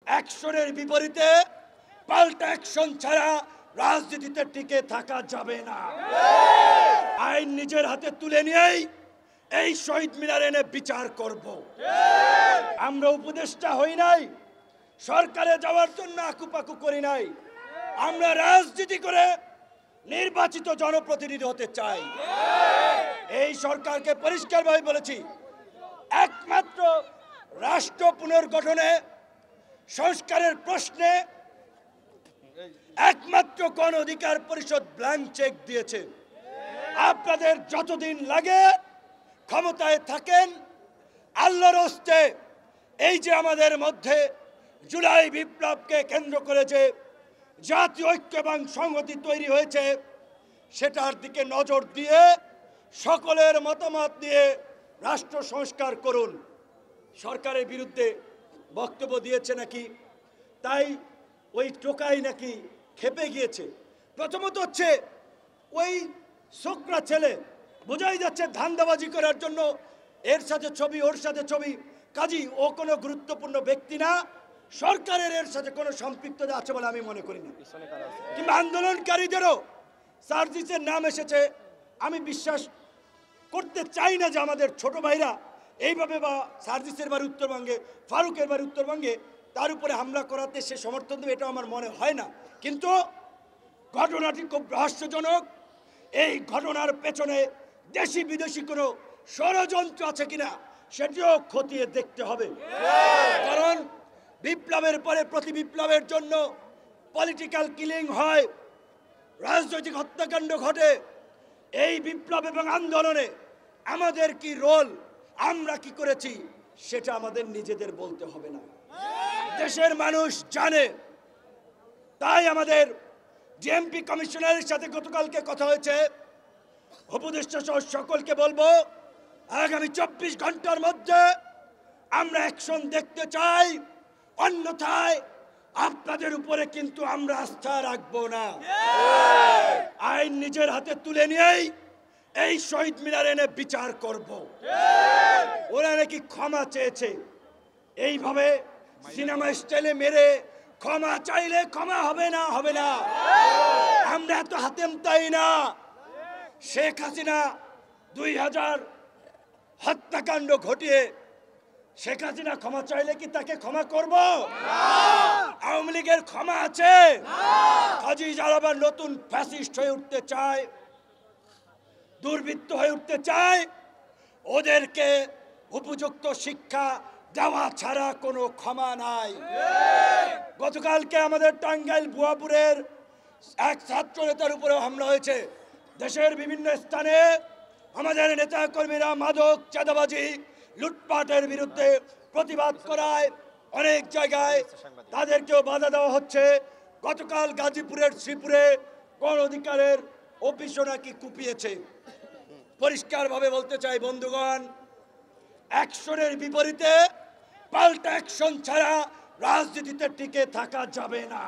অ্যাকশনের বিপরীতে পাল্টা অ্যাকশন ছাড়া রাজনীতিতে টিকে থাকা যাবে না। আইন নিজের হাতে তুলে নিয়েই এই শহীদ মিনার এনে বিচার করব। আমরা উপদেষ্টা হই নাই, সরকারে যাওয়ার জন্য আকুপাকু করি নাই। আমরা রাজনীতি করে নির্বাচিত জনপ্রতিনিধি হতে চাই। এই সরকারকে পরিষ্কারভাবে বলেছি, একমাত্র রাষ্ট্র পুনর্গঠনে সংস্কারের প্রশ্নে একমাত্র গণ অধিকার পরিষদ ব্ল্যাঙ্ক চেক দিয়েছে। আপনাদের যতদিন লাগে ক্ষমতায় থাকেন, আল্লাহর হস্তে এই যে আমাদের মধ্যে জুলাই বিপ্লবকে কেন্দ্র করে যে জাতীয় ঐক্য এবং সংহতি তৈরি হয়েছে, সেটার দিকে নজর দিয়ে সকলের মতামত নিয়ে রাষ্ট্র সংস্কার করুন। সরকারের বিরুদ্ধে বক্তব্য দিয়েছে নাকি, তাই ওই টোকাই নাকি খেপে গিয়েছে। প্রথমত হচ্ছে ওই ছোকরা ছেলে, বোঝাই যাচ্ছে ধান্দাবাজি করার জন্য এর সাথে ছবি, ওর সাথে ছবি। কাজী ও কোনো গুরুত্বপূর্ণ ব্যক্তি না, সরকারের এর সাথে কোনো সম্পৃক্ততা আছে বলে আমি মনে করি না। কিংবা আন্দোলনকারীদেরও সার্জিসের নাম এসেছে, আমি বিশ্বাস করতে চাই না যে আমাদের ছোট ভাইরা এইভাবে, বা সার্জিসের বাড়ি উত্তরবঙ্গে, ফারুকের বাড়ি উত্তরবঙ্গে, তার উপরে হামলা করাতে সে সমর্থন দেবে, এটা আমার মনে হয় না। কিন্তু ঘটনাটি খুব রহস্যজনক। এই ঘটনার পেছনে দেশি বিদেশি কোনো ষড়যন্ত্র আছে কিনা সেটিও খতিয়ে দেখতে হবে। কারণ বিপ্লবের পরে প্রতি বিপ্লবের জন্য পলিটিক্যাল কিলিং হয়, রাজনৈতিক হত্যাকাণ্ড ঘটে। এই বিপ্লব এবং আন্দোলনে আমাদের কি রোল, আমরা কি করেছি, সেটা আমাদের নিজেদের বলতে হবে না, দেশের মানুষ জানে। তাই আমাদের ডিএমপি কমিশনারের সাথে গতকালকে কথা হয়েছে, উপদেষ্টা সহ সকলকে বলবো আগামী 24 ঘন্টার মধ্যে আমরা অ্যাকশন দেখতে চাই, অন্যথায় আপনাদের উপরে কিন্তু আমরা আস্থা রাখবো না। আইন নিজের হাতে তুলে নিয়েই এই শহীদ মিনার এনে বিচার করব। ওরা নাকি ক্ষমা চেয়েছে, এইভাবে সিনেমা স্টাইলে মেরে ক্ষমা চাইলে ক্ষমা হবে না, হবে না। আমরা এত হাতেম তাই না। শেখ হাসিনা 2000 হত্যাকাণ্ড ঘটিয়ে শেখ হাসিনা ক্ষমা চাইলে কি তাকে ক্ষমা করব? আওয়ামী লীগের ক্ষমা আছে? কাজী যারা আবার নতুন ফ্যাসিস্ট হয়ে উঠতে চায়, দুর্বৃত্ত হয়ে উঠতে চায়, ওদেরকে উপযুক্ত শিক্ষা দেওয়া ছাড়া কোনো ক্ষমা নাই। গতকালকে আমাদের টাঙ্গাইল ভুয়াপুরের এক ছাত্র নেতার উপরে হামলা হয়েছে। দেশের বিভিন্ন স্থানে আমাদের নেতা কর্মীরা মাদক, চাঁদাবাজি, লুটপাটের বিরুদ্ধে প্রতিবাদ করায় অনেক জায়গায় তাদেরকেও বাধা দেওয়া হচ্ছে। গতকাল গাজীপুরের শ্রীপুরে গণ অধিকারের অফিসও নাকি কুপিয়েছে। পরিষ্কারভাবে বলতে চাই বন্ধুগণ, অ্যাকশনের বিপরীতে পাল্টা অ্যাকশন ছাড়া রাজনীতিতে টিকে থাকা যাবে না।